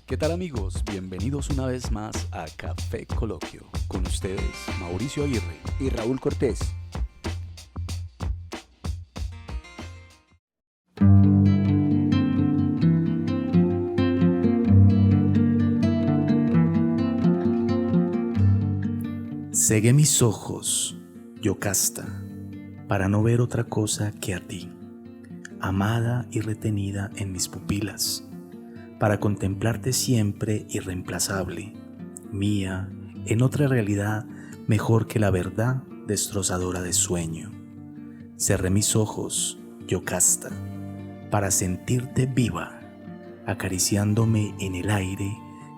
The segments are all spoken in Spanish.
¿Qué tal amigos? Bienvenidos una vez más a Café Coloquio. Con ustedes, Mauricio Aguirre y Raúl Cortés. Cegué mis ojos, Yocasta, para no ver otra cosa que a ti, amada y retenida en mis pupilas, para contemplarte siempre irreemplazable, mía, en otra realidad mejor que la verdad destrozadora de sueño. Cerré mis ojos, Yocasta, para sentirte viva, acariciándome en el aire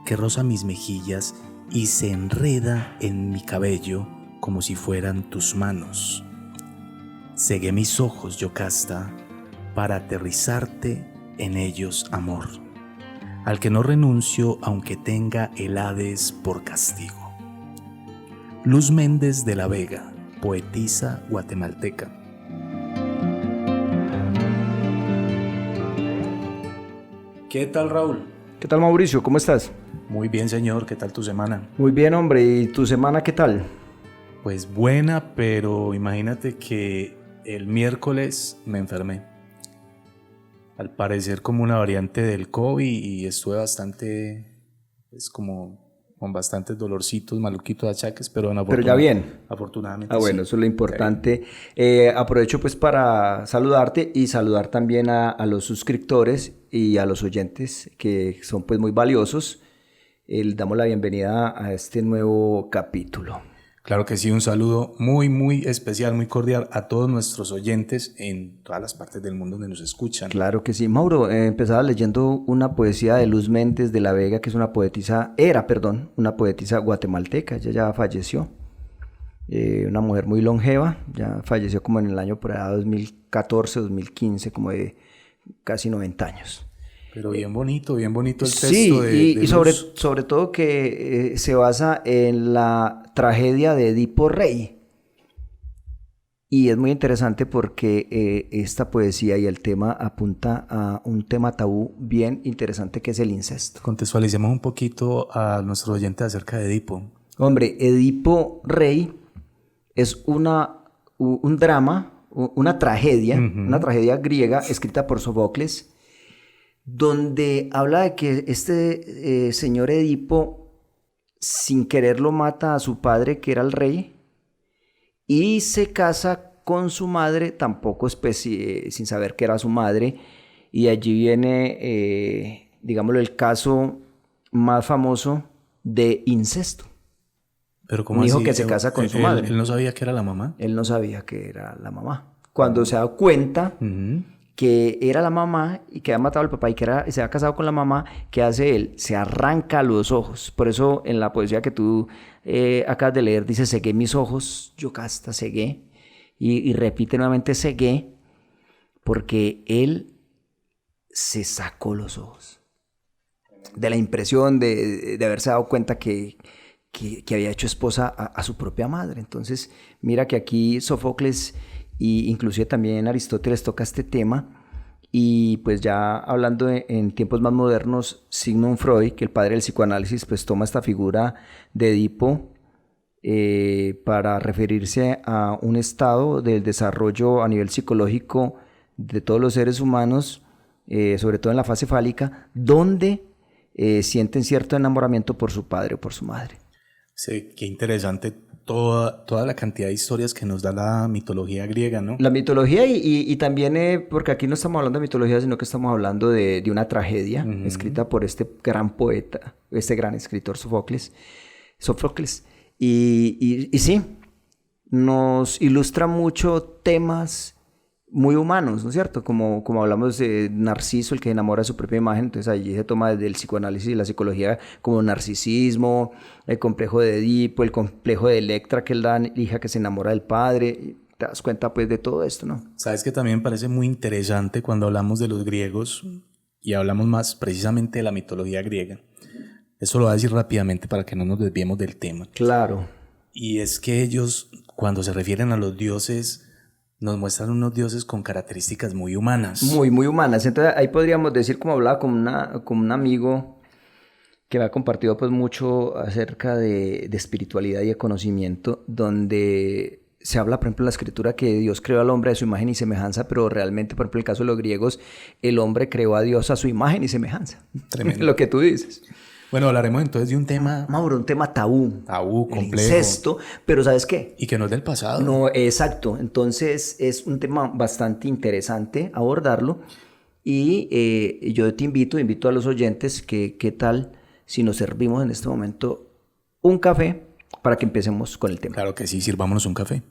que roza mis mejillas y se enreda en mi cabello como si fueran tus manos. Cegué mis ojos, Yocasta, para aterrizarte en ellos, amor, al que no renuncio aunque tenga el Hades por castigo. Luz Méndez de la Vega, poetisa guatemalteca. ¿Qué tal, Raúl? ¿Qué tal, Mauricio? ¿Cómo estás? Muy bien, señor. ¿Qué tal tu semana? Muy bien, hombre. ¿Y tu semana qué tal? Pues buena, pero imagínate que el miércoles me enfermé. Al parecer como una variante del COVID y estuve bastante, como con bastantes dolorcitos, maluquitos, achaques, pero ya bien. Afortunadamente bueno, sí. eso es lo importante. Aprovecho pues para saludarte y saludar también a los suscriptores y a los oyentes que son pues muy valiosos. Les damos la bienvenida a este nuevo capítulo. Claro que sí, un saludo muy especial, muy cordial a todos nuestros oyentes en todas las partes del mundo donde nos escuchan. Claro que sí. Mauro, empezaba leyendo una poesía de Luz Méndez de la Vega, que es una poetisa guatemalteca. Ella ya falleció. Una mujer muy longeva, ya falleció como en el año por allá 2014, 2015, como de casi 90 años. Pero bien bonito el texto. Sí, y sobre todo que se basa en la tragedia de Edipo Rey. Y es muy interesante porque esta poesía y el tema apunta a un tema tabú bien interesante que es el incesto. Contextualicemos un poquito a nuestros oyentes acerca de Edipo. Hombre, Edipo Rey es un drama, una tragedia, una tragedia griega escrita por Sófocles, donde habla de que este señor Edipo, sin quererlo, mata a su padre, que era el rey, y se casa con su madre, tampoco sin saber que era su madre, y allí viene, digámoslo, el caso más famoso de incesto. Pero ¿cómo un hijo así? Que se casa con su madre. ¿Él no sabía que era la mamá? Él no sabía que era la mamá. Cuando se da cuenta que era la mamá y que había matado al papá y que se había casado con la mamá, ¿qué hace él? Se arranca los ojos. Por eso en la poesía que tú acabas de leer dice: cegué mis ojos, Yocasta, cegué. Y repite nuevamente cegué, porque él se sacó los ojos. De la impresión de haberse dado cuenta que había hecho esposa a su propia madre. Entonces, mira que aquí Sófocles y inclusive también Aristóteles toca este tema, y pues ya hablando en tiempos más modernos, Sigmund Freud, que el padre del psicoanálisis, pues toma esta figura de Edipo para referirse a un estado del desarrollo a nivel psicológico de todos los seres humanos, sobre todo en la fase fálica, donde sienten cierto enamoramiento por su padre o por su madre. Sí, qué interesante toda la cantidad de historias que nos da la mitología griega, ¿no? La mitología y también, porque aquí no estamos hablando de mitología, sino que estamos hablando de una tragedia escrita por este gran poeta, este gran escritor Sófocles. Y sí, nos ilustra mucho temas muy humanos, ¿no es cierto? Como hablamos de Narciso, el que enamora de su propia imagen. Entonces allí se toma desde el psicoanálisis y la psicología como narcisismo, el complejo de Edipo, el complejo de Electra, que es la hija que se enamora del padre. Te das cuenta pues de todo esto, ¿no? Sabes que también me parece muy interesante cuando hablamos de los griegos y hablamos más precisamente de la mitología griega. Eso lo voy a decir rápidamente para que no nos desviemos del tema. Claro. Y es que ellos, cuando se refieren a los dioses, nos muestran unos dioses con características muy humanas. Muy humanas. Entonces ahí podríamos decir, como hablaba con un amigo que me ha compartido pues mucho acerca de espiritualidad y de conocimiento, donde se habla, por ejemplo, en la escritura que Dios creó al hombre a su imagen y semejanza, pero realmente, por ejemplo, en el caso de los griegos, el hombre creó a Dios a su imagen y semejanza. Tremendo. Lo que tú dices. Bueno, hablaremos entonces de un tema... Mauro, un tema tabú. Tabú, complejo. El incesto, pero ¿sabes qué? Y que no es del pasado. No, exacto. Entonces es un tema bastante interesante abordarlo y yo te invito a los oyentes que qué tal si nos servimos en este momento un café para que empecemos con el tema. Claro que sí, sirvámonos un café.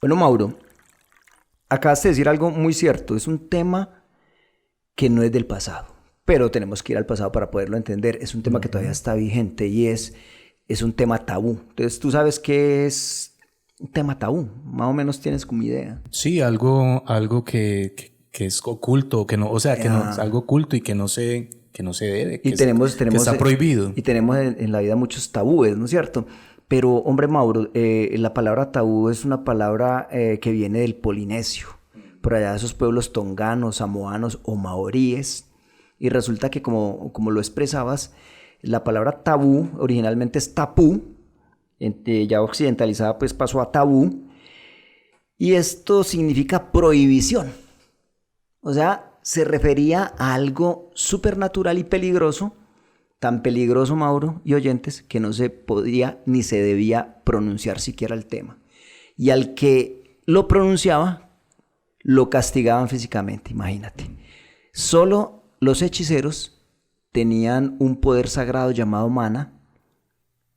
Bueno, Mauro, acabas de decir algo muy cierto. Es un tema que no es del pasado, pero tenemos que ir al pasado para poderlo entender. Es un tema que todavía está vigente y es un tema tabú. Entonces, ¿tú sabes qué es un tema tabú? Más o menos tienes como idea. Sí, algo que es oculto, que no, o sea, que no es algo oculto y que no se debe, que está prohibido. Y tenemos en la vida muchos tabúes, ¿no es cierto? Pero, hombre, Mauro, la palabra tabú es una palabra que viene del polinesio, por allá de esos pueblos tonganos, samoanos o maoríes. Y resulta que, como lo expresabas, la palabra tabú originalmente es tapú, ya occidentalizada pues pasó a tabú, y esto significa prohibición. O sea, se refería a algo supernatural y peligroso, tan peligroso, Mauro y oyentes, que no se podía ni se debía pronunciar siquiera el tema. Y al que lo pronunciaba, lo castigaban físicamente, imagínate. Solo los hechiceros tenían un poder sagrado llamado mana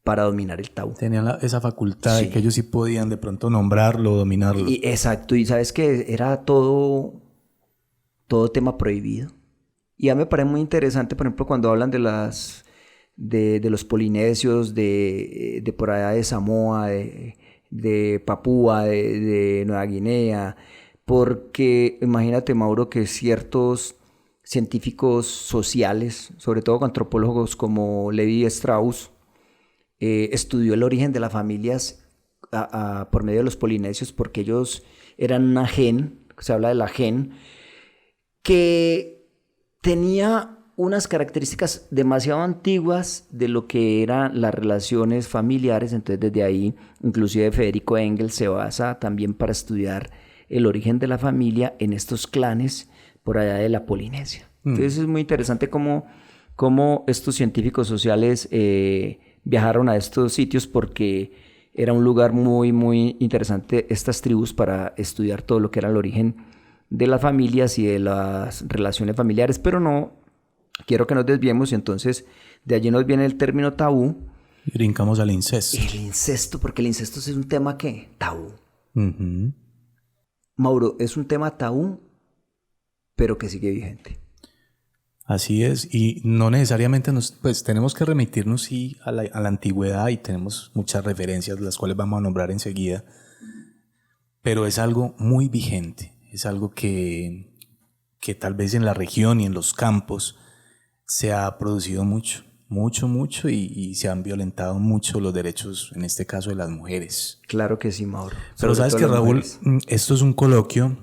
para dominar el tabú. Tenían esa facultad de que ellos sí podían de pronto nombrarlo, dominarlo. Exacto, y sabes que era todo tema prohibido. Y ya me parece muy interesante, por ejemplo, cuando hablan de los polinesios, de por allá de Samoa, de Papúa, de Nueva Guinea, porque imagínate, Mauro, que ciertos científicos sociales, sobre todo antropólogos como Levi Strauss, estudió el origen de las familias por medio de los polinesios, porque ellos eran una gen, se habla de la gen, que tenía unas características demasiado antiguas de lo que eran las relaciones familiares. Entonces desde ahí inclusive Federico Engels se basa también para estudiar el origen de la familia en estos clanes por allá de la Polinesia. Entonces es muy interesante cómo estos científicos sociales viajaron a estos sitios, porque era un lugar muy, muy interesante, estas tribus, para estudiar todo lo que era el origen de las familias y de las relaciones familiares. Pero no quiero que nos desviemos, y entonces de allí nos viene el término tabú. Y brincamos al incesto. El incesto, porque el incesto es un tema que tabú. Uh-huh. Mauro, es un tema tabú, pero que sigue vigente. Así es, y no necesariamente pues tenemos que remitirnos sí a la antigüedad, y tenemos muchas referencias, las cuales vamos a nombrar enseguida, pero es algo muy vigente, es algo que tal vez en la región y en los campos se ha producido mucho, y se han violentado mucho los derechos, en este caso de las mujeres. Claro que sí, Mauro. Pero sabes que, Raúl, esto es un coloquio,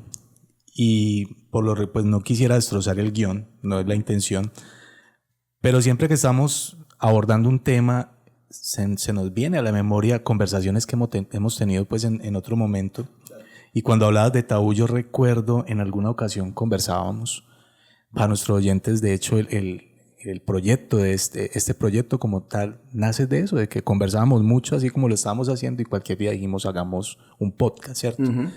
y pues no quisiera destrozar el guión, no es la intención, pero siempre que estamos abordando un tema se nos viene a la memoria conversaciones que hemos tenido pues en otro momento. Y cuando hablabas de tabú, yo recuerdo en alguna ocasión conversábamos, para nuestros oyentes, de hecho el proyecto de este proyecto como tal nace de eso, de que conversábamos mucho así como lo estábamos haciendo, y cualquier día dijimos hagamos un podcast, ¿cierto? Uh-huh.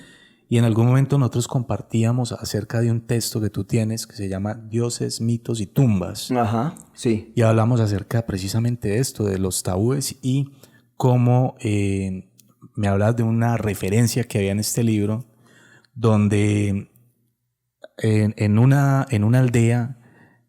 Y en algún momento nosotros compartíamos acerca de un texto que tú tienes que se llama Dioses, mitos y tumbas. Ajá, sí. Y hablamos acerca precisamente de esto, de los tabúes, y cómo me hablas de una referencia que había en este libro, donde en una aldea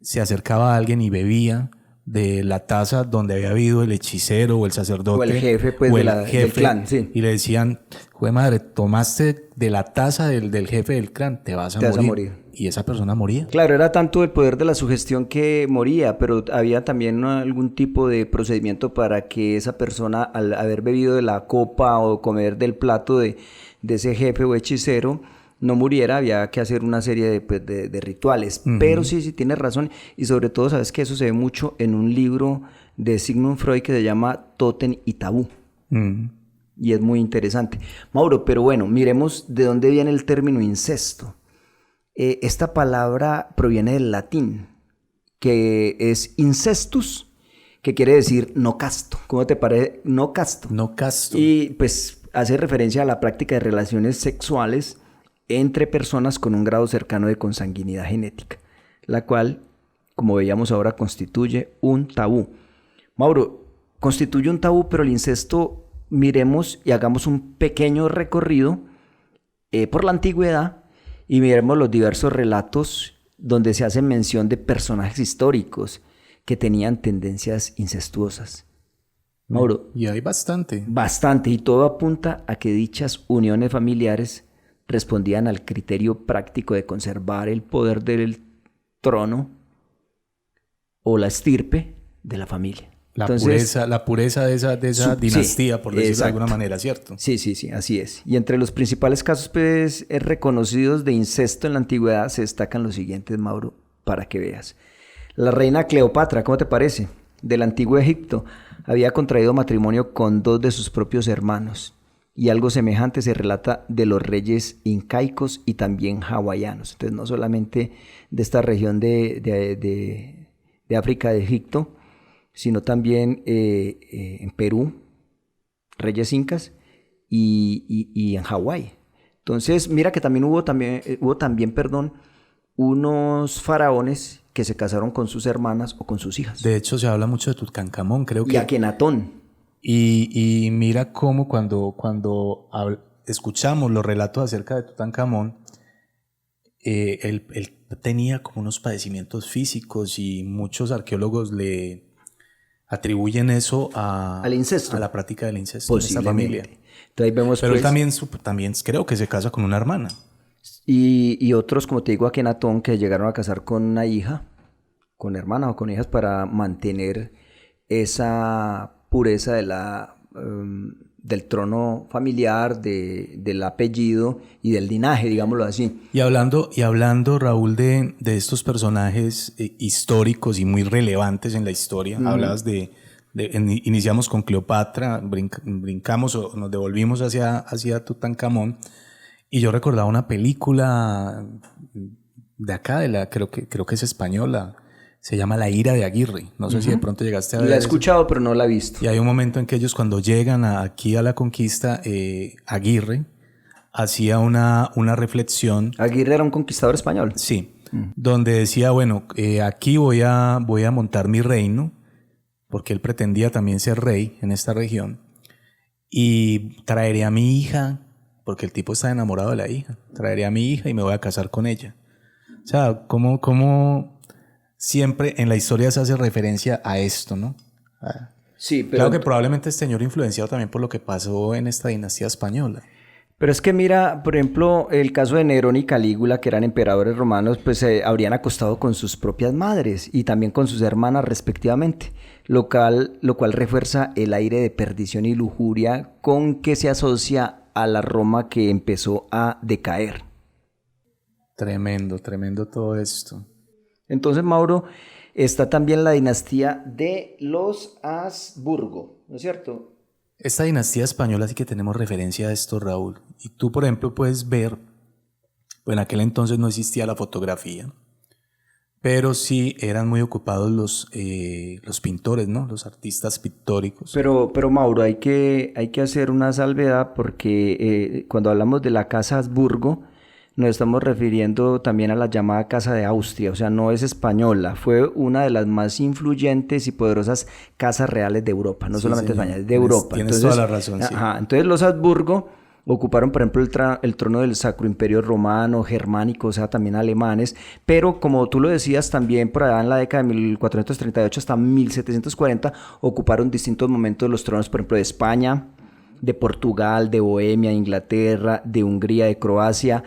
se acercaba a alguien y bebía de la taza donde había habido el hechicero o el sacerdote o el jefe, pues, del clan, sí. Y le decían: "Jue madre, tomaste de la taza del jefe del clan, te vas a morir". Y esa persona moría. Claro, era tanto el poder de la sugestión que moría, pero había también algún tipo de procedimiento para que esa persona, al haber bebido de la copa o comer del plato de ese jefe o hechicero, no muriera, había que hacer una serie de rituales. Pero sí, tienes razón. Y sobre todo, sabes que eso se ve mucho en un libro de Sigmund Freud que se llama Tótem y Tabú. Y es muy interesante. Mauro, pero bueno, miremos de dónde viene el término incesto. Esta palabra proviene del latín, que es incestus, que quiere decir no casto. ¿Cómo te parece? No casto. No casto. Y pues hace referencia a la práctica de relaciones sexuales entre personas con un grado cercano de consanguinidad genética, la cual, como veíamos ahora, constituye un tabú. Mauro, constituye un tabú, pero el incesto, miremos y hagamos un pequeño recorrido por la antigüedad y miremos los diversos relatos donde se hace mención de personajes históricos que tenían tendencias incestuosas. Mauro. Y hay bastante. Bastante, y todo apunta a que dichas uniones familiares respondían al criterio práctico de conservar el poder del trono o la estirpe de la familia. La pureza de esa dinastía, sí, por decirlo de alguna manera, ¿cierto? Sí, así es. Y entre los principales casos pues, reconocidos de incesto en la antigüedad se destacan los siguientes, Mauro, para que veas. La reina Cleopatra, ¿cómo te parece? Del antiguo Egipto, había contraído matrimonio con 2 de sus propios hermanos. Y algo semejante se relata de los reyes incaicos y también hawaianos. Entonces, no solamente de esta región de África, de Egipto, sino también en Perú, reyes incas, y en Hawái. Entonces, mira que también hubo unos faraones que se casaron con sus hermanas o con sus hijas. De hecho, se habla mucho de Tutankamón, creo que... Y Akenatón. Y mira cómo cuando escuchamos los relatos acerca de Tutankamón, él tenía como unos padecimientos físicos y muchos arqueólogos le atribuyen eso al incesto, a la práctica del incesto en esa familia. Entonces, ahí vemos, pero él también creo que se casa con una hermana. Y otros, como te digo, Akenatón, que llegaron a casar con una hija, con hermanas o con hijas, para mantener esa pureza del trono familiar, del apellido y del linaje, digámoslo así. Y hablando, Raúl, de estos personajes históricos y muy relevantes en la historia, hablabas iniciamos con Cleopatra, brincamos o nos devolvimos hacia Tutankamón, y yo recordaba una película de acá, creo que es española, se llama La ira de Aguirre. No sé si de pronto llegaste a ver. La he escuchado, pero no la he visto. Y hay un momento en que ellos, cuando llegan aquí a la conquista, Aguirre hacía una reflexión. ¿Aguirre era un conquistador español? Sí. Donde decía, bueno, aquí voy a montar mi reino, porque él pretendía también ser rey en esta región, y traeré a mi hija, porque el tipo está enamorado de la hija, traeré a mi hija y me voy a casar con ella. O sea, ¿cómo siempre en la historia se hace referencia a esto, ¿no? Sí, pero... Claro que probablemente este señor influenciado también por lo que pasó en esta dinastía española. Pero es que mira, por ejemplo, el caso de Nerón y Calígula, que eran emperadores romanos, pues se habrían acostado con sus propias madres y también con sus hermanas respectivamente, lo cual refuerza el aire de perdición y lujuria con que se asocia a la Roma que empezó a decaer. Tremendo todo esto. Entonces, Mauro, está también la dinastía de los Habsburgo, ¿no es cierto? Esta dinastía española sí que tenemos referencia a esto, Raúl. Y tú, por ejemplo, puedes ver, pues en aquel entonces no existía la fotografía, pero sí eran muy ocupados los pintores, ¿no? Los artistas pictóricos. Pero Mauro, hay que hacer una salvedad porque cuando hablamos de la Casa Habsburgo, nos estamos refiriendo también a la llamada Casa de Austria, o sea, no es española, fue una de las más influyentes y poderosas casas reales de Europa, no solamente España, de Europa. Tienes toda la razón, sí. Entonces los Habsburgo ocuparon, por ejemplo, el trono del Sacro Imperio Romano, germánico, o sea, también alemanes, pero como tú lo decías, también por allá en la década de 1438 hasta 1740, ocuparon distintos momentos los tronos, por ejemplo, de España, de Portugal, de Bohemia, de Inglaterra, de Hungría, de Croacia,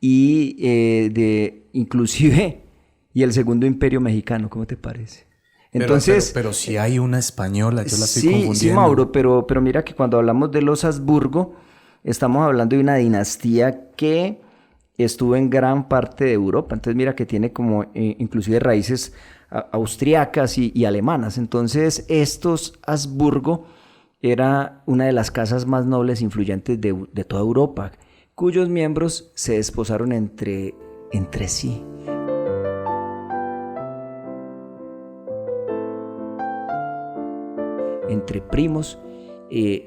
y inclusive el Segundo Imperio Mexicano, ¿cómo te parece? Entonces, pero si hay una española, yo la estoy confundiendo. Sí, Mauro, pero mira que cuando hablamos de los Habsburgo, estamos hablando de una dinastía que estuvo en gran parte de Europa. Entonces mira que tiene como inclusive raíces austriacas y alemanas. Entonces estos Habsburgo era una de las casas más nobles e influyentes de toda Europa, cuyos miembros se desposaron entre sí. Entre primos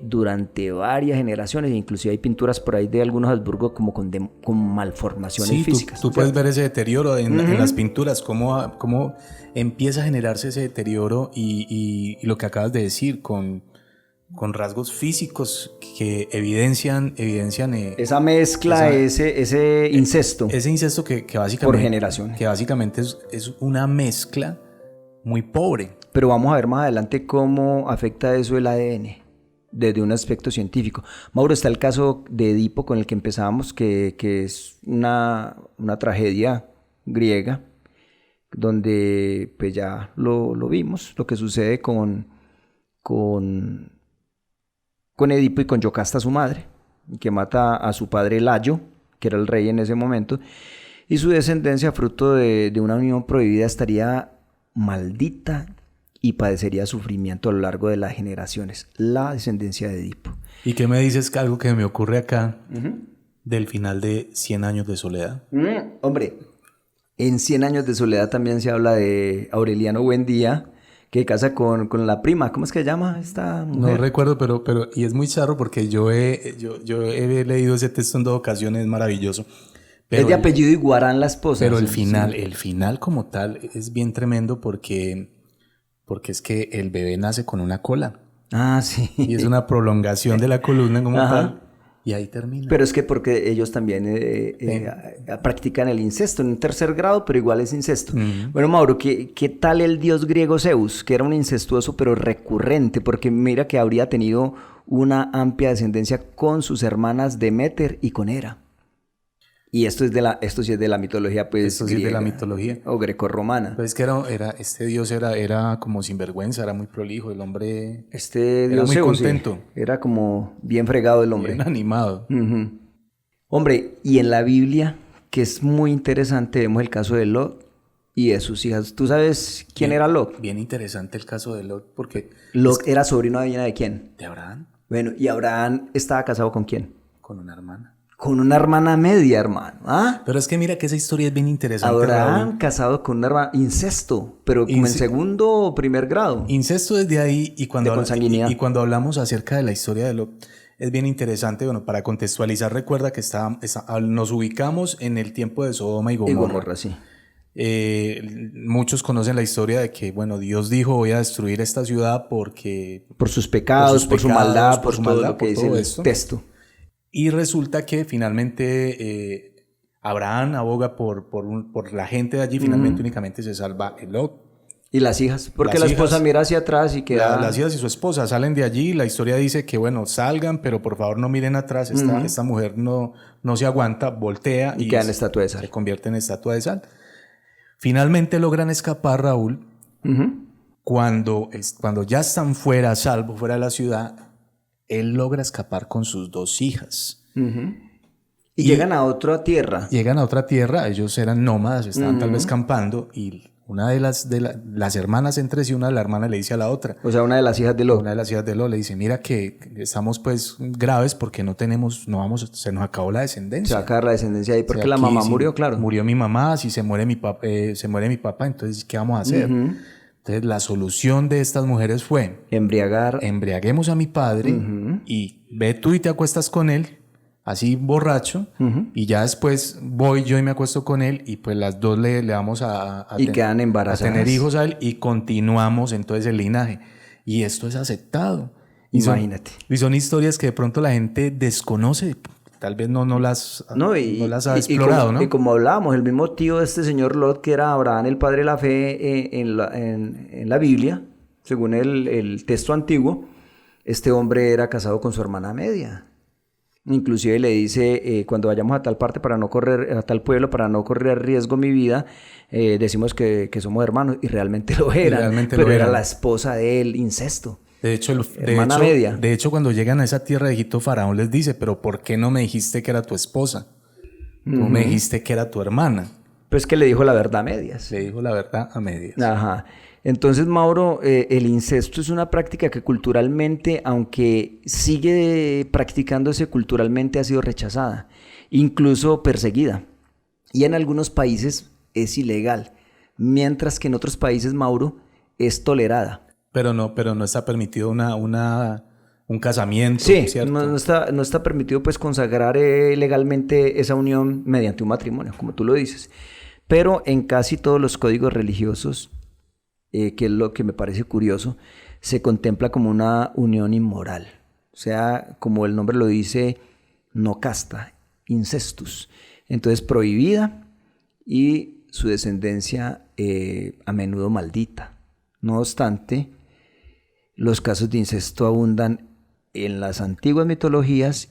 durante varias generaciones, inclusive hay pinturas por ahí de algunos Habsburgo como con malformaciones físicas. Tú puedes ver ese deterioro en las pinturas, cómo empieza a generarse ese deterioro y lo que acabas de decir con rasgos físicos que evidencian esa mezcla, ese incesto. Ese incesto que básicamente por generación. Que básicamente es una mezcla muy pobre. Pero vamos a ver más adelante cómo afecta eso el ADN desde un aspecto científico. Mauro, está el caso de Edipo con el que empezamos, que es una tragedia griega, donde pues ya lo vimos, lo que sucede con Edipo y con Yocasta, su madre, que mata a su padre Layo, que era el rey en ese momento, y su descendencia, fruto de una unión prohibida, estaría maldita y padecería sufrimiento a lo largo de las generaciones, la descendencia de Edipo. ¿Y qué me dices? Algo que me ocurre acá del final de 100 años de soledad. Hombre, en 100 años de soledad también se habla de Aureliano Buendía, que casa con la prima. ¿Cómo es que se llama esta mujer? No recuerdo, pero y es muy charro porque yo he leído ese texto en 2 ocasiones, es maravilloso. Pero es de apellido Iguarán la esposa. Pero el final como tal es bien tremendo porque es que el bebé nace con una cola. Ah, sí. Y es una prolongación de la columna como tal. Y ahí termina. Pero es que porque ellos también practican el incesto en un 3er grado, pero igual es incesto. Bueno, Mauro, ¿qué tal el dios griego Zeus? Que era un incestuoso pero recurrente, porque mira que habría tenido una amplia descendencia con sus hermanas Deméter y con Hera. Y esto sí es de la mitología, pues. Esto sí griega, es de la mitología. O grecorromana. Pues es que este dios era como sinvergüenza, era muy prolijo, el hombre. Este dios era muy Zeus, contento. Sí, era como bien fregado el hombre. Bien animado. Hombre, y en la Biblia, que es muy interesante, vemos el caso de Lot y de sus hijas. ¿Tú sabes quién era Lot? Bien interesante el caso de Lot, porque... Lot era sobrino de quién? De Abraham. Bueno, ¿y Abraham estaba casado con quién? Con una hermana. Con una hermana media, hermano. ¿Ah? Pero es que mira que esa historia es bien interesante. Abraham casado con una hermana. Incesto, pero como en 2º o 1er grado. Incesto desde ahí y cuando hablamos acerca de la historia de Lot, es bien interesante. Bueno, para contextualizar, recuerda que nos ubicamos en el tiempo de Sodoma y Gomorra. Sí. Muchos conocen la historia de que, bueno, Dios dijo: voy a destruir esta ciudad porque... Por sus pecados, por su maldad, por todo lo que dice el texto. Y resulta que finalmente Abraham aboga por la gente de allí. Finalmente únicamente se salva Lot. ¿Y las hijas? Porque la esposa mira hacia atrás y queda... Las hijas y su esposa salen de allí. La historia dice que, bueno, salgan, pero por favor no miren atrás. Esta mujer no se aguanta, voltea y queda en estatua de sal. Se convierte en estatua de sal. Finalmente logran escapar, Raúl. Cuando ya están fuera, a salvo, fuera de la ciudad, él logra escapar con sus 2 hijas. Y llegan a otra tierra. Llegan a otra tierra. Ellos eran nómadas, estaban tal vez campando, y una de las hermanas entre sí, la hermana le dice a la otra. O sea, una de las hijas de Lot. Una de las hijas de Lot le dice: mira que estamos pues graves porque se nos acabó la descendencia. Se va a acabar la descendencia ahí porque la mamá murió, claro. Murió mi mamá, si se muere mi papá, entonces ¿qué vamos a hacer? Entonces la solución de estas mujeres fue: embriaguemos a mi padre y ve tú y te acuestas con él, así borracho, y ya después voy yo y me acuesto con él, y pues las 2 le vamos y quedan embarazadas, a tener hijos a él, y continuamos entonces el linaje. Y esto es aceptado. Imagínate. Y son historias que de pronto la gente desconoce. Tal vez no las ha explorado, ¿no? Y como hablábamos, el mismo tío de este señor Lot, que era Abraham, el padre de la fe en la Biblia, según el texto antiguo, este hombre era casado con su hermana media. Inclusive le dice, cuando vayamos a tal parte a tal pueblo, para no correr riesgo mi vida, decimos que somos hermanos, y realmente lo eran. Pero era la esposa de él, incesto. De hecho, cuando llegan a esa tierra de Egipto, Faraón les dice: pero ¿por qué no me dijiste que era tu esposa? Tú me dijiste que era tu hermana. Pues que le dijo la verdad a medias. Le dijo la verdad a medias. Ajá. Entonces, Mauro, el incesto es una práctica que culturalmente, aunque sigue practicándose culturalmente, ha sido rechazada, incluso perseguida. Y en algunos países es ilegal, mientras que en otros países, Mauro, es tolerada. Pero no está permitido un casamiento, sí, ¿cierto? No está permitido pues consagrar legalmente esa unión mediante un matrimonio, como tú lo dices. Pero en casi todos los códigos religiosos, que es lo que me parece curioso, se contempla como una unión inmoral. O sea, como el nombre lo dice, no casta, incestus. Entonces prohibida y su descendencia a menudo maldita. No obstante, los casos de incesto abundan en las antiguas mitologías,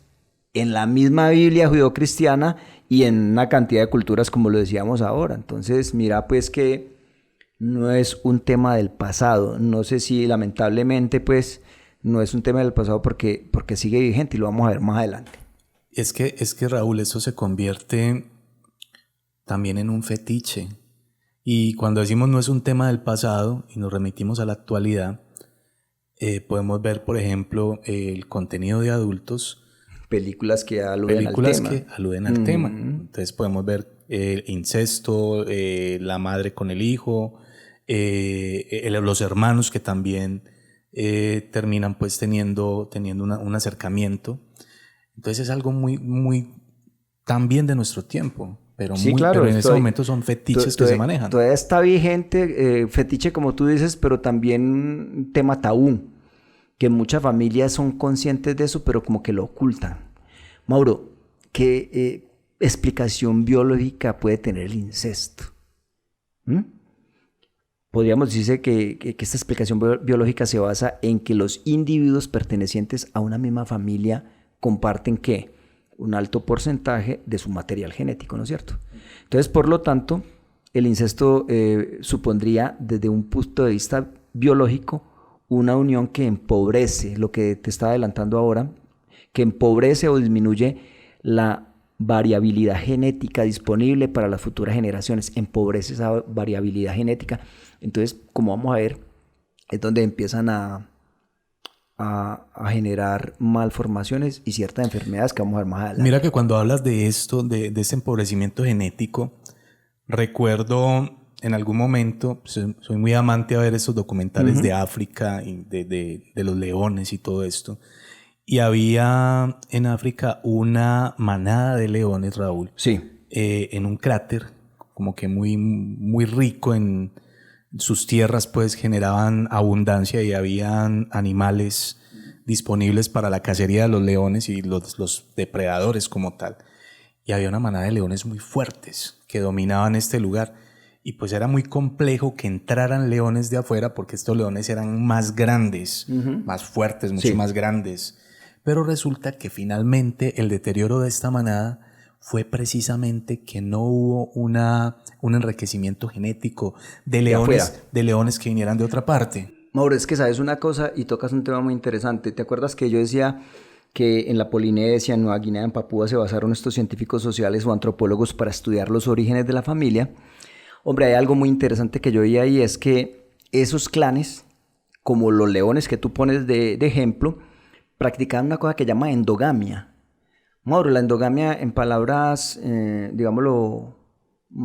en la misma Biblia judeocristiana y en una cantidad de culturas como lo decíamos ahora. Entonces, mira pues que no es un tema del pasado. No sé si lamentablemente pues no es un tema del pasado porque sigue vigente y lo vamos a ver más adelante. Es que Raúl, eso se convierte también en un fetiche. Y cuando decimos no es un tema del pasado y nos remitimos a la actualidad, podemos ver, por ejemplo, el contenido de adultos. Películas que aluden al tema. Entonces podemos ver incesto, la madre con el hijo, los hermanos que también terminan pues teniendo un acercamiento. Entonces es algo muy, muy también de nuestro tiempo, pero, sí, claro, pero en ese momento son fetiches que se manejan. Todavía está vigente, fetiche como tú dices, pero también tema tabú, que muchas familias son conscientes de eso, pero como que lo ocultan. Mauro, ¿qué explicación biológica puede tener el incesto? Podríamos decir que esta explicación biológica se basa en que los individuos pertenecientes a una misma familia comparten ¿qué? Un alto porcentaje de su material genético, ¿no es cierto? Entonces, por lo tanto, el incesto supondría, desde un punto de vista biológico, una unión que empobrece, lo que te estaba adelantando ahora, que empobrece o disminuye la variabilidad genética disponible para las futuras generaciones, empobrece esa variabilidad genética. Entonces, como vamos a ver, es donde empiezan a generar malformaciones y ciertas enfermedades que vamos a ver más adelante. Mira que cuando hablas de esto, de ese empobrecimiento genético, recuerdo en algún momento, soy muy amante a ver esos documentales de África y de los leones y todo esto. Y había en África una manada de leones, Raúl. Sí. En un cráter, como que muy, muy rico en sus tierras, pues generaban abundancia y habían animales disponibles para la cacería de los leones y los depredadores como tal. Y había una manada de leones muy fuertes que dominaban este lugar. Y pues era muy complejo que entraran leones de afuera porque estos leones eran más grandes, más fuertes, mucho más grandes. Pero resulta que finalmente el deterioro de esta manada fue precisamente que no hubo un enriquecimiento genético de leones que vinieran de otra parte. Mauro, es que sabes una cosa y tocas un tema muy interesante. ¿Te acuerdas que yo decía que en la Polinesia, en Nueva Guinea, en Papúa se basaron estos científicos sociales o antropólogos para estudiar los orígenes de la familia? Hombre, hay algo muy interesante que yo vi ahí, es que esos clanes, como los leones que tú pones de ejemplo, practicaban una cosa que llama endogamia. Mauro, la endogamia, en palabras, digámoslo,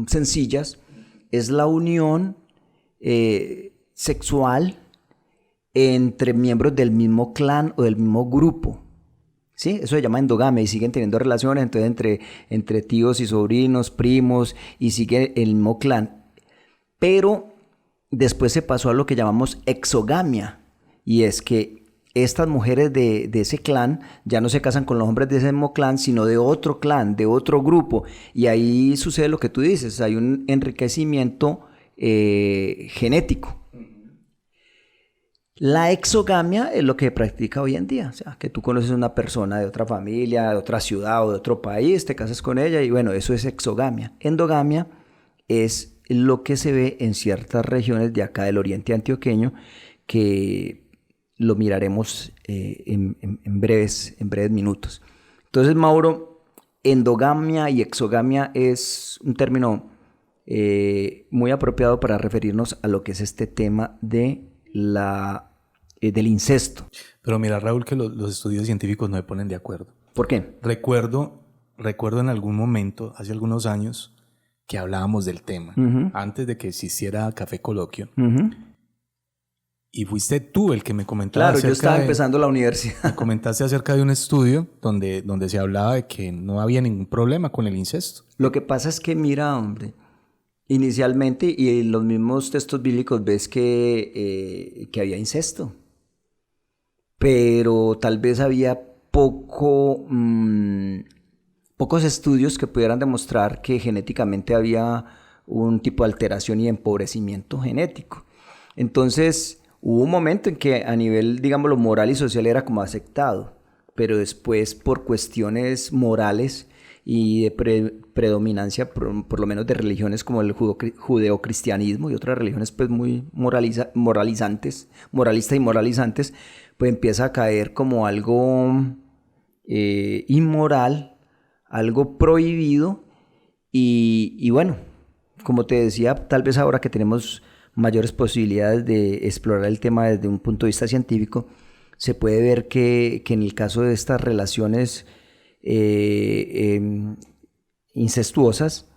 sencillas, es la unión sexual entre miembros del mismo clan o del mismo grupo. ¿Sí? Eso se llama endogamia y siguen teniendo relaciones entonces entre tíos y sobrinos, primos, y sigue el mismo clan. Pero después se pasó a lo que llamamos exogamia, y es que estas mujeres de ese clan ya no se casan con los hombres de ese mismo clan, sino de otro clan, de otro grupo, y ahí sucede lo que tú dices, hay un enriquecimiento genético. La exogamia es lo que se practica hoy en día, o sea, que tú conoces a una persona de otra familia, de otra ciudad o de otro país, te casas con ella y bueno, eso es exogamia. Endogamia es lo que se ve en ciertas regiones de acá del oriente antioqueño, que lo miraremos en breves minutos. Entonces, Mauro, endogamia y exogamia es un término muy apropiado para referirnos a lo que es este tema de del incesto. Pero mira, Raúl, que los estudios científicos no se ponen de acuerdo. ¿Por qué? Recuerdo en algún momento, hace algunos años, que hablábamos del tema, antes de que existiera Café Coloquio. Y fuiste tú el que me comentaba. Claro, yo estaba empezando la universidad. Me comentaste acerca de un estudio donde se hablaba de que no había ningún problema con el incesto. Lo que pasa es que, mira, hombre, inicialmente, y en los mismos textos bíblicos ves que había incesto. Pero tal vez había pocos estudios que pudieran demostrar que genéticamente había un tipo de alteración y empobrecimiento genético. Entonces, hubo un momento en que a nivel, digámoslo, moral y social era como aceptado, pero después por cuestiones morales y de predominancia, por lo menos de religiones como el judeocristianismo y otras religiones pues muy moralistas y moralizantes, pues empieza a caer como algo inmoral, algo prohibido y bueno, como te decía, tal vez ahora que tenemos mayores posibilidades de explorar el tema desde un punto de vista científico, se puede ver que en el caso de estas relaciones incestuosas,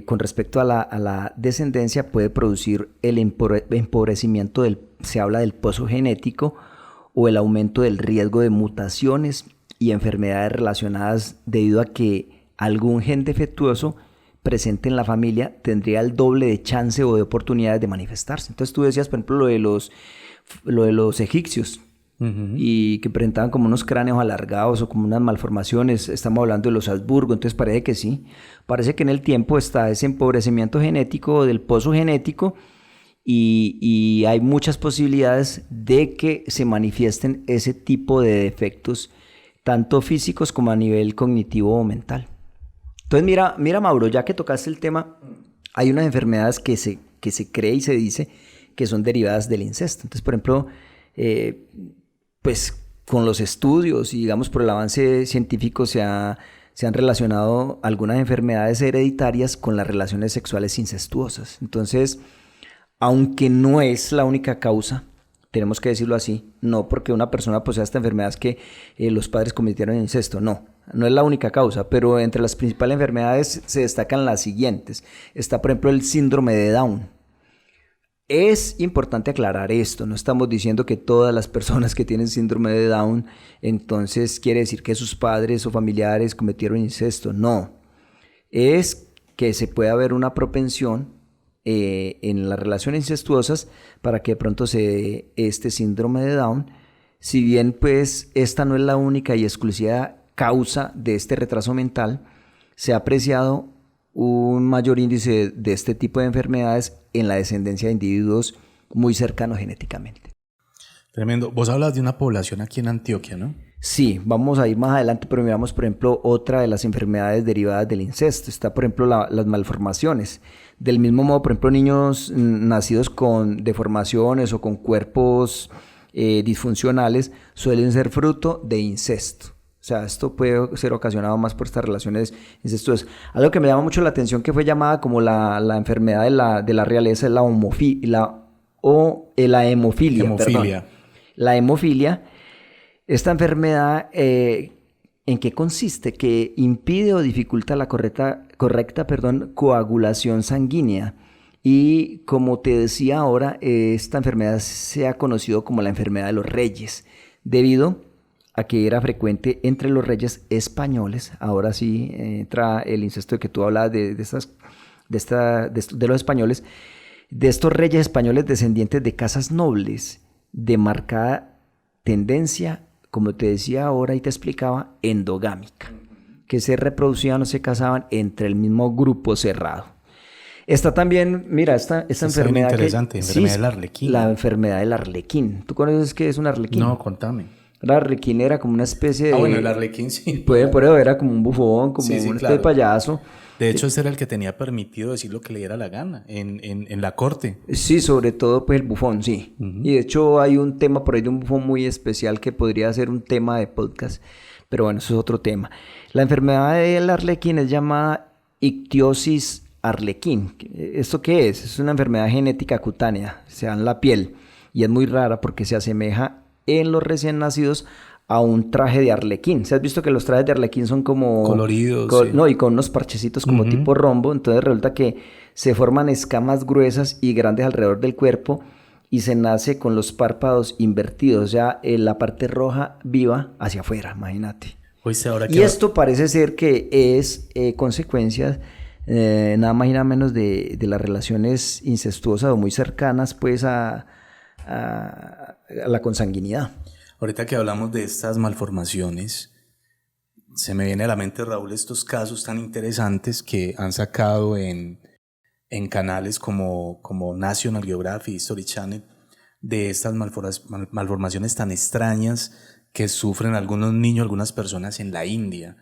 con respecto a la descendencia, puede producir el empobrecimiento se habla del pozo genético o el aumento del riesgo de mutaciones y enfermedades relacionadas debido a que algún gen defectuoso presente en la familia tendría el doble de chance o de oportunidades de manifestarse. Entonces tú decías, por ejemplo, lo de los egipcios, y que presentaban como unos cráneos alargados o como unas malformaciones. Estamos hablando de los Habsburgo, entonces parece que sí. Parece que en el tiempo está ese empobrecimiento genético del pozo genético y hay muchas posibilidades de que se manifiesten ese tipo de defectos, tanto físicos como a nivel cognitivo o mental. Entonces mira Mauro, ya que tocaste el tema, hay unas enfermedades que se cree y se dice que son derivadas del incesto. Entonces, por ejemplo, pues con los estudios y digamos por el avance científico se han relacionado algunas enfermedades hereditarias con las relaciones sexuales incestuosas. Entonces, aunque no es la única causa, tenemos que decirlo así, no porque una persona posea esta enfermedad es que los padres cometieron incesto, no es la única causa, pero entre las principales enfermedades se destacan las siguientes. Está, por ejemplo, el síndrome de Down. Es importante aclarar esto, no estamos diciendo que todas las personas que tienen síndrome de Down, entonces quiere decir que sus padres o familiares cometieron incesto, no. Es que se puede haber una propensión en las relaciones incestuosas para que de pronto se dé este síndrome de Down, si bien pues esta no es la única y exclusiva causa de este retraso mental, se ha apreciado un mayor índice de este tipo de enfermedades en la descendencia de individuos muy cercanos genéticamente. Tremendo. Vos hablas de una población aquí en Antioquia, ¿no? Sí, vamos a ir más adelante, pero miramos, por ejemplo, otra de las enfermedades derivadas del incesto. Está, por ejemplo, las malformaciones. Del mismo modo, por ejemplo, niños nacidos con deformaciones o con cuerpos disfuncionales suelen ser fruto de incesto. O sea, esto puede ser ocasionado más por estas relaciones incestuosas. Algo que me llama mucho la atención, que fue llamada como la enfermedad de la realeza, es la hemofilia. Perdón. La hemofilia. Esta enfermedad, ¿en qué consiste? Que impide o dificulta la correcta coagulación sanguínea. Y como te decía ahora, esta enfermedad se ha conocido como la enfermedad de los reyes, debido a que era frecuente entre los reyes españoles. Ahora sí entra el incesto de que tú hablabas de los españoles, de estos reyes españoles descendientes de casas nobles, de marcada tendencia, como te decía ahora y te explicaba, endogámica, que se reproducían o se casaban entre el mismo grupo cerrado. Está también, mira, esta enfermedad interesante, enfermedad del arlequín. La enfermedad del arlequín. ¿Tú conoces qué es un arlequín? No, contame. El arlequín era como una especie de... bueno, el arlequín sí. Por eso era como un bufón, como una especie de payaso. De hecho, ese era el que tenía permitido decir lo que le diera la gana en la corte. Sí, sobre todo pues el bufón, sí. Y de hecho hay un tema por ahí de un bufón muy especial que podría ser un tema de podcast, pero bueno, eso es otro tema. La enfermedad del arlequín es llamada ictiosis arlequín. ¿Esto qué es? Es una enfermedad genética cutánea, se da en la piel y es muy rara porque se asemeja en los recién nacidos a un traje de arlequín. ¿Se has visto que los trajes de arlequín son como... coloridos? Sí. No, y con unos parchecitos como tipo rombo. Entonces resulta que se forman escamas gruesas y grandes alrededor del cuerpo y se nace con los párpados invertidos, ya en la parte roja viva hacia afuera, imagínate. Y esto parece ser que es consecuencia nada más y nada menos de las relaciones incestuosas o muy cercanas pues a la consanguinidad. Ahorita que hablamos de estas malformaciones, se me viene a la mente, Raúl, estos casos tan interesantes que han sacado en canales como National Geographic, History Channel, de estas malformaciones tan extrañas que sufren algunos niños, algunas personas en la India.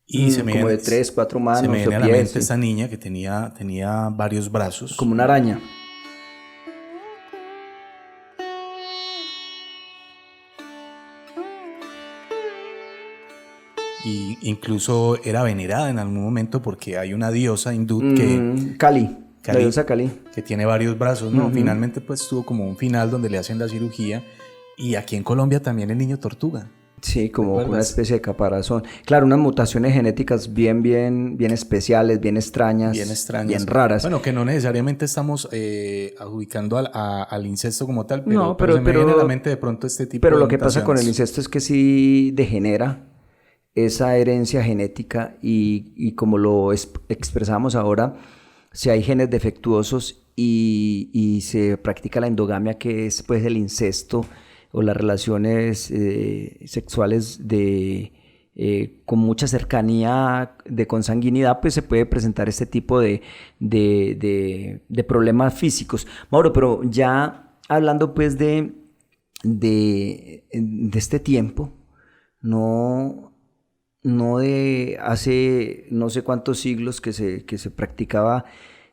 Y se me como viene, de 3, 4 manos. Se me viene a la pies, mente sí. esta niña que tenía varios brazos. Como una araña. Y incluso era venerada en algún momento porque hay una diosa hindú que... Kali, la diosa Kali. Que tiene varios brazos, ¿no? Finalmente pues tuvo como un final donde le hacen la cirugía. Y aquí en Colombia también el niño tortuga. Sí, como una especie de caparazón. Claro, unas mutaciones genéticas bien especiales, bien extrañas, bien raras. Bueno, que no necesariamente estamos adjudicando al incesto como tal, pero se me viene a la mente de pronto este tipo de Pero lo que pasa con el incesto es que sí degenera esa herencia genética y como lo expresamos ahora, si hay genes defectuosos y se practica la endogamia, que es pues el incesto o las relaciones sexuales con mucha cercanía de consanguinidad, pues se puede presentar este tipo de problemas físicos. Mauro, pero ya hablando pues de este tiempo, no de hace no sé cuántos siglos que se practicaba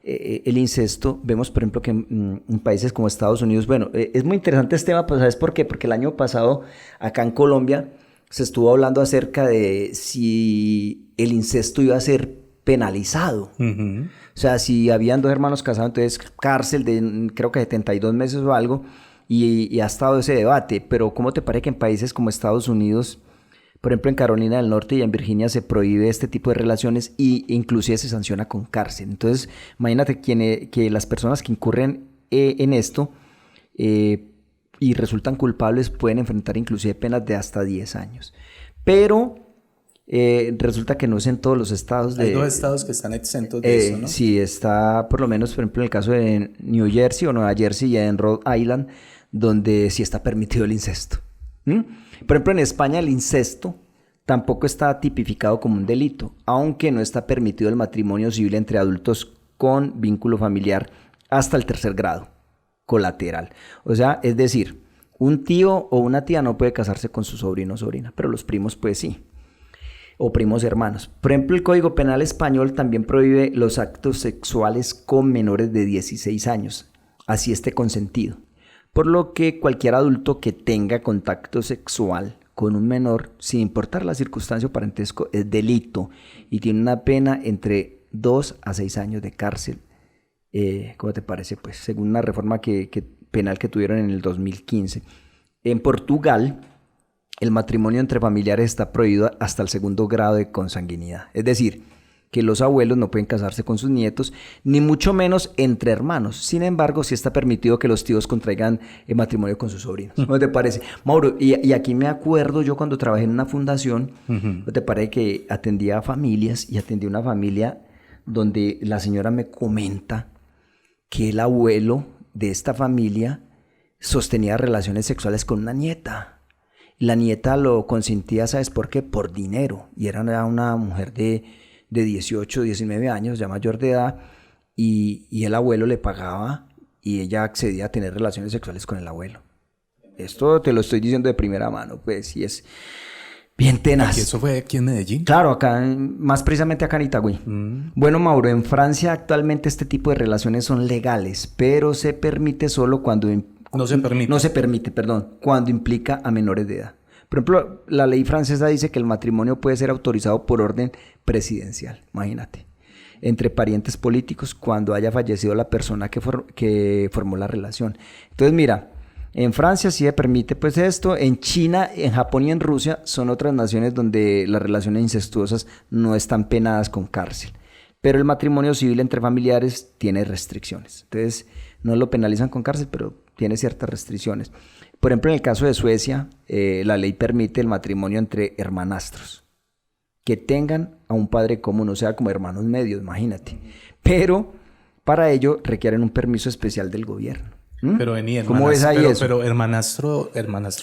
el incesto, vemos por ejemplo que en países como Estados Unidos, bueno, es muy interesante este tema, pues ¿sabes por qué? Porque el año pasado acá en Colombia se estuvo hablando acerca de si el incesto iba a ser penalizado. O sea, si habían dos hermanos casados, entonces cárcel de creo que 72 meses o algo, y ha estado ese debate, pero ¿cómo te parece que en países como Estados Unidos, por ejemplo, en Carolina del Norte y en Virginia se prohíbe este tipo de relaciones e inclusive se sanciona con cárcel? Entonces, imagínate que las personas que incurren en esto y resultan culpables pueden enfrentar inclusive penas de hasta 10 años. Pero resulta que no es en todos los estados. Hay 2 estados que están exentos de eso, ¿no? Sí, está por lo menos, por ejemplo, en el caso de New Jersey o Nueva Jersey y en Rhode Island, donde sí está permitido el incesto. Por ejemplo, en España el incesto tampoco está tipificado como un delito, aunque no está permitido el matrimonio civil entre adultos con vínculo familiar hasta el 3er grado, colateral. O sea, es decir, un tío o una tía no puede casarse con su sobrino o sobrina, pero los primos pues sí, o primos hermanos. Por ejemplo, el Código Penal español también prohíbe los actos sexuales con menores de 16 años, así esté consentido. Por lo que cualquier adulto que tenga contacto sexual con un menor, sin importar la circunstancia o parentesco, es delito y tiene una pena entre 2 a 6 años de cárcel. ¿Cómo te parece? Pues según una reforma penal que tuvieron en el 2015. En Portugal, el matrimonio entre familiares está prohibido hasta el 2º grado de consanguinidad. Es decir, que los abuelos no pueden casarse con sus nietos, ni mucho menos entre hermanos. Sin embargo, sí está permitido que los tíos contraigan matrimonio con sus sobrinos. ¿No te parece? Mauro, y aquí me acuerdo yo cuando trabajé en una fundación, ¿no te parece que atendía a familias y atendía una familia donde la señora me comenta que el abuelo de esta familia sostenía relaciones sexuales con una nieta? La nieta lo consentía, ¿sabes por qué? Por dinero. Y era una mujer de 18, 19 años, ya mayor de edad, y el abuelo le pagaba y ella accedía a tener relaciones sexuales con el abuelo. Esto te lo estoy diciendo de primera mano, pues, y es bien tenaz. ¿Y eso fue aquí en Medellín? Claro, acá, más precisamente acá en Itagüí. Bueno, Mauro, en Francia actualmente este tipo de relaciones son legales, pero se permite solo cuando... No se permite. No se permite, perdón, cuando implica a menores de edad. Por ejemplo, la ley francesa dice que el matrimonio puede ser autorizado por orden presidencial, imagínate, entre parientes políticos cuando haya fallecido la persona que formó la relación. Entonces, mira, en Francia sí se permite pues esto, en China, en Japón y en Rusia son otras naciones donde las relaciones incestuosas no están penadas con cárcel, pero el matrimonio civil entre familiares tiene restricciones. Entonces, no lo penalizan con cárcel, pero tiene ciertas restricciones. Por ejemplo, en el caso de Suecia, la ley permite el matrimonio entre hermanastros que tengan a un padre común, o sea, como hermanos medios, imagínate. Pero para ello requieren un permiso especial del gobierno. Pero vení, ¿cómo ves ahí eso? Pero hermanastro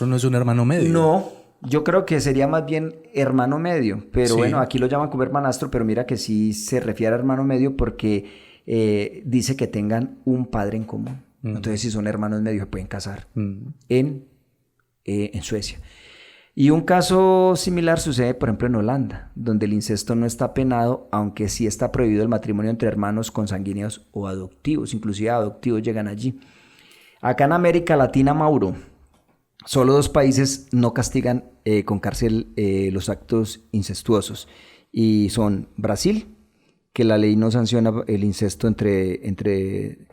no es un hermano medio. No, yo creo que sería más bien hermano medio, pero bueno, aquí lo llaman como hermanastro, pero mira que sí se refiere a hermano medio porque dice que tengan un padre en común. Entonces, si son hermanos medios, se pueden casar en Suecia. Y un caso similar sucede, por ejemplo, en Holanda, donde el incesto no está penado, aunque sí está prohibido el matrimonio entre hermanos consanguíneos o adoptivos. Inclusive adoptivos llegan allí. Acá en América Latina, Mauro, solo 2 países no castigan con cárcel los actos incestuosos. Y son Brasil, que la ley no sanciona el incesto entre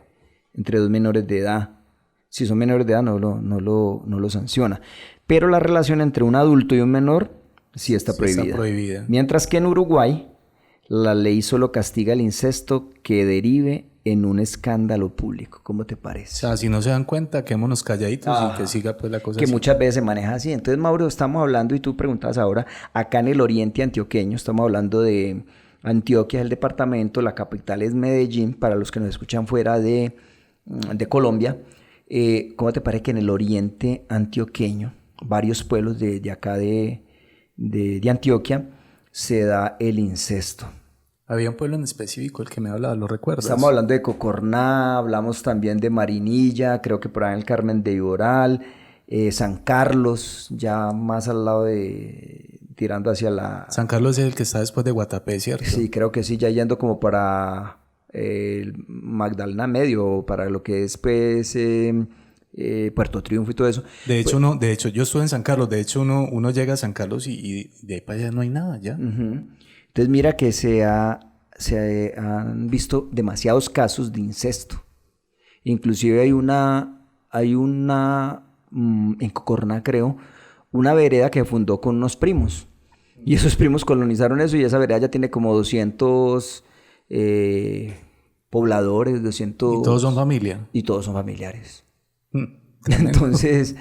2 menores de edad. Si son menores de edad no lo sanciona. Pero la relación entre un adulto y un menor sí está prohibida. Mientras que en Uruguay la ley solo castiga el incesto que derive en un escándalo público. ¿Cómo te parece? O sea, si no se dan cuenta, quedémonos calladitos y que siga pues la cosa que así. Muchas veces se maneja así. Entonces, Mauro, estamos hablando, y tú preguntabas ahora, acá en el oriente antioqueño, estamos hablando de Antioquia, el departamento, la capital es Medellín, para los que nos escuchan fuera de Colombia. ¿Cómo te parece que en el oriente antioqueño, varios pueblos de acá de Antioquia, se da el incesto? Había un pueblo en específico, el que me hablaba, ¿lo recuerdas? Estamos hablando de Cocorná, hablamos también de Marinilla, creo que por ahí en el Carmen de Iboral, San Carlos, ya más al lado tirando hacia la... San Carlos es el que está después de Guatapé, ¿cierto? Sí, creo que sí, ya yendo como para Magdalena Medio, para lo que es pues Puerto Triunfo y todo eso. De hecho, yo estuve en San Carlos, de hecho uno llega a San Carlos y de ahí para allá no hay nada ya. Entonces mira que se han visto demasiados casos de incesto. Inclusive hay una en Cocorná, creo, una vereda que fundó con unos primos. Y esos primos colonizaron eso y esa vereda ya tiene como 200 pobladores, 200... ¿Y todos son familia? Y todos son familiares. Entonces,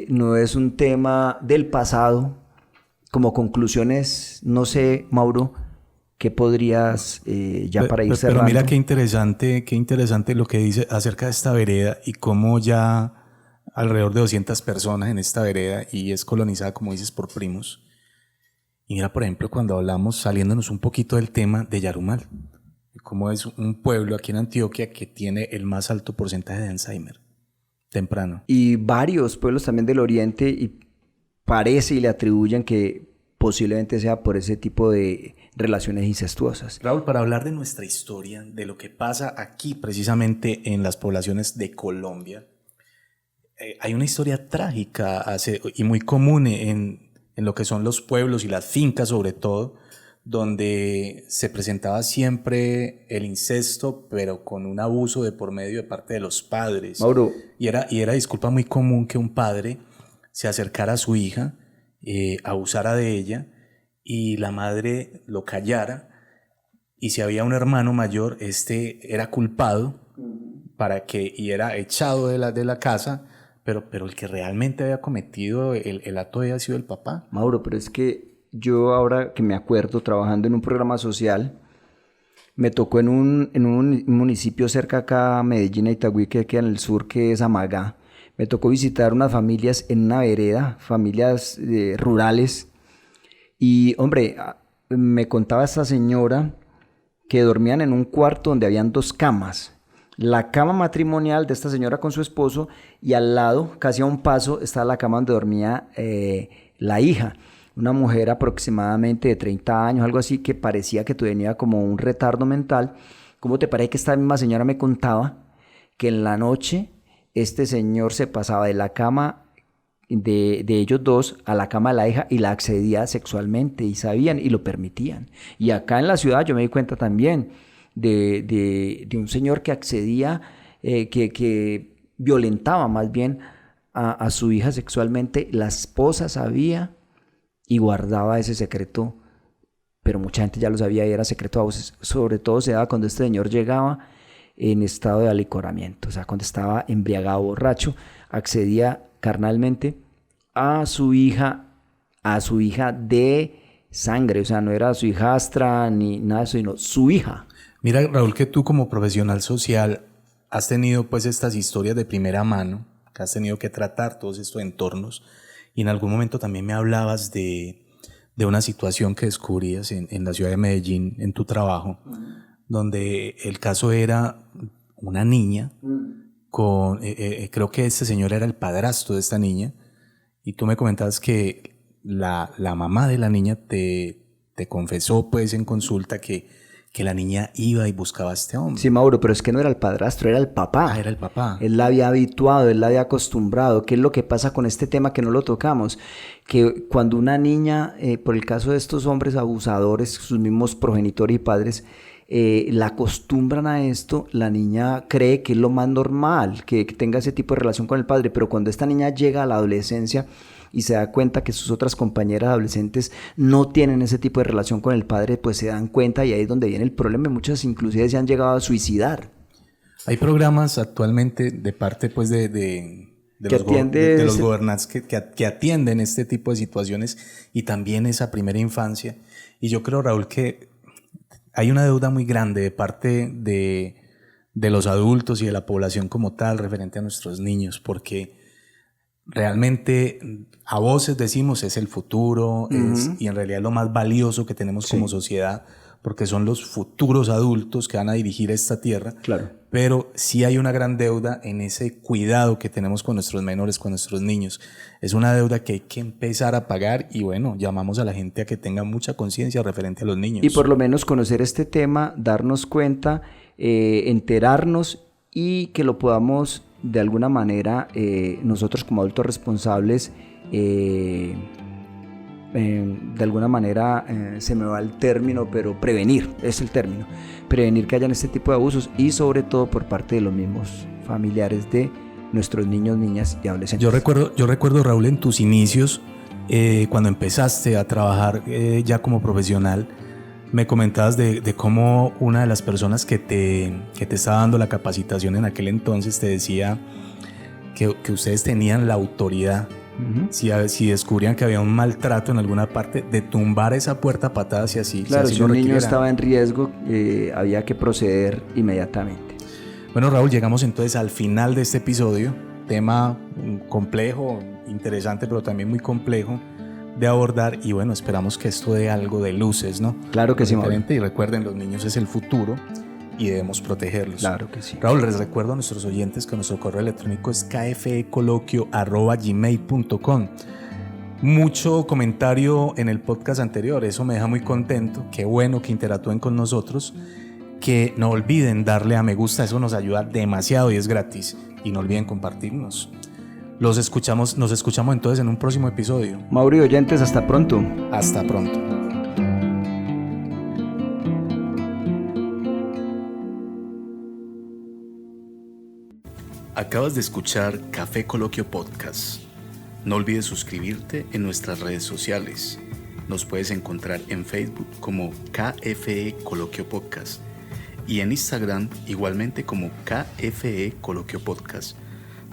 no es un tema del pasado. Como conclusiones, no sé, Mauro, ¿qué podrías para ir cerrando? Pero mira qué interesante lo que dice acerca de esta vereda y cómo ya alrededor de 200 personas en esta vereda y es colonizada, como dices, por primos. Y mira, por ejemplo, cuando hablamos, saliéndonos un poquito del tema de Yarumal, cómo es un pueblo aquí en Antioquia que tiene el más alto porcentaje de Alzheimer temprano. Y varios pueblos también del oriente y parece y le atribuyen que posiblemente sea por ese tipo de relaciones incestuosas. Raúl, para hablar de nuestra historia, de lo que pasa aquí precisamente en las poblaciones de Colombia, hay una historia trágica y muy común en lo que son los pueblos y las fincas sobre todo, donde se presentaba siempre el incesto, pero con un abuso de por medio de parte de los padres. Mauro. Y era disculpa muy común que un padre se acercara a su hija, abusara de ella y la madre lo callara, y si había un hermano mayor, era culpado y era echado de la casa, pero el que realmente había cometido el acto había sido el papá. Mauro, pero es que yo ahora que me acuerdo, trabajando en un programa social, me tocó en un municipio cerca acá, Medellín, Itagüí, que queda en el sur, que es Amagá. Me tocó visitar unas familias en una vereda, familias rurales. Y, hombre, me contaba esta señora que dormían en un cuarto donde habían 2 camas. La cama matrimonial de esta señora con su esposo y al lado, casi a un paso, estaba la cama donde dormía la hija. una mujer aproximadamente de 30 años, algo así, que parecía que tenía como un retardo mental. ¿Cómo te parece que esta misma señora me contaba que en la noche este señor se pasaba de la cama de ellos dos a la cama de la hija y la accedía sexualmente, y sabían y lo permitían? Y acá en la ciudad yo me di cuenta también de un señor que accedía, que violentaba más bien a su hija sexualmente. La esposa sabía y guardaba ese secreto, pero mucha gente ya lo sabía y era secreto a voces. Sobre todo se daba cuando este señor llegaba en estado de alicoramiento, o sea, cuando estaba embriagado, borracho, accedía carnalmente a su hija de sangre, o sea, no era su hijastra ni nada de eso, sino su hija. Mira, Raúl, que tú como profesional social has tenido pues estas historias de primera mano, que has tenido que tratar todos estos entornos, y en algún momento también me hablabas de una situación que descubrías en la ciudad de Medellín, en tu trabajo, donde el caso era una niña con, creo que este señor era el padrastro de esta niña, y tú me comentabas que la mamá de la niña te confesó pues en consulta que la niña iba y buscaba a este hombre. Sí, Mauro, pero es que no era el padrastro, era el papá. Ah, era el papá. Él la había habituado, él la había acostumbrado. ¿Qué es lo que pasa con este tema que no lo tocamos? Que cuando una niña, por el caso de estos hombres abusadores, sus mismos progenitores y padres, la acostumbran a esto, la niña cree que es lo más normal, que tenga ese tipo de relación con el padre, pero cuando esta niña llega a la adolescencia y se da cuenta que sus otras compañeras adolescentes no tienen ese tipo de relación con el padre, pues se dan cuenta, y ahí es donde viene el problema. Muchas inclusive se han llegado a suicidar. Hay programas actualmente de parte pues de los gobernantes que atienden este tipo de situaciones y también esa primera infancia. Y yo creo, Raúl, que hay una deuda muy grande de parte de los adultos y de la población como tal referente a nuestros niños, porque realmente a voces decimos es el futuro, y en realidad es lo más valioso que tenemos como sociedad, porque son los futuros adultos que van a dirigir esta tierra. Claro. Pero sí hay una gran deuda en ese cuidado que tenemos con nuestros menores, con nuestros niños. Es una deuda que hay que empezar a pagar, y bueno, llamamos a la gente a que tenga mucha conciencia referente a los niños. Y por lo menos conocer este tema, darnos cuenta, enterarnos, y que lo podamos de alguna manera nosotros como adultos responsables, de alguna manera, se me va el término, pero prevenir es el término, prevenir que hayan este tipo de abusos, y sobre todo por parte de los mismos familiares de nuestros niños, niñas y adolescentes. Yo recuerdo, Raúl, en tus inicios, cuando empezaste a trabajar ya como profesional, me comentabas de cómo una de las personas que te estaba dando la capacitación en aquel entonces te decía que ustedes tenían la autoridad, si descubrían que había un maltrato en alguna parte, de tumbar esa puerta a patadas, y así. Claro, si un niño estaba en riesgo, había que proceder inmediatamente. Bueno, Raúl, llegamos entonces al final de este episodio. Tema complejo, interesante, pero también muy complejo de abordar, y bueno, esperamos que esto dé algo de luces, ¿no? Claro que sí, Mauro. Y recuerden, los niños es el futuro y debemos protegerlos. Claro que sí. Raúl, les recuerdo a nuestros oyentes que nuestro correo electrónico es kfecoloquio@gmail.com. Mucho comentario en el podcast anterior, eso me deja muy contento. Qué bueno que interactúen con nosotros. Que no olviden darle a me gusta, eso nos ayuda demasiado y es gratis. Y no olviden compartirnos. Nos escuchamos entonces en un próximo episodio. Mauro y oyentes, hasta pronto. Hasta pronto. Acabas de escuchar Café Coloquio Podcast. No olvides suscribirte en nuestras redes sociales. Nos puedes encontrar en Facebook como KFE Coloquio Podcast y en Instagram igualmente como KFE Coloquio Podcast.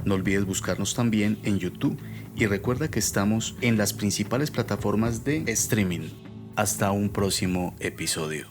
No olvides buscarnos también en YouTube y recuerda que estamos en las principales plataformas de streaming. Hasta un próximo episodio.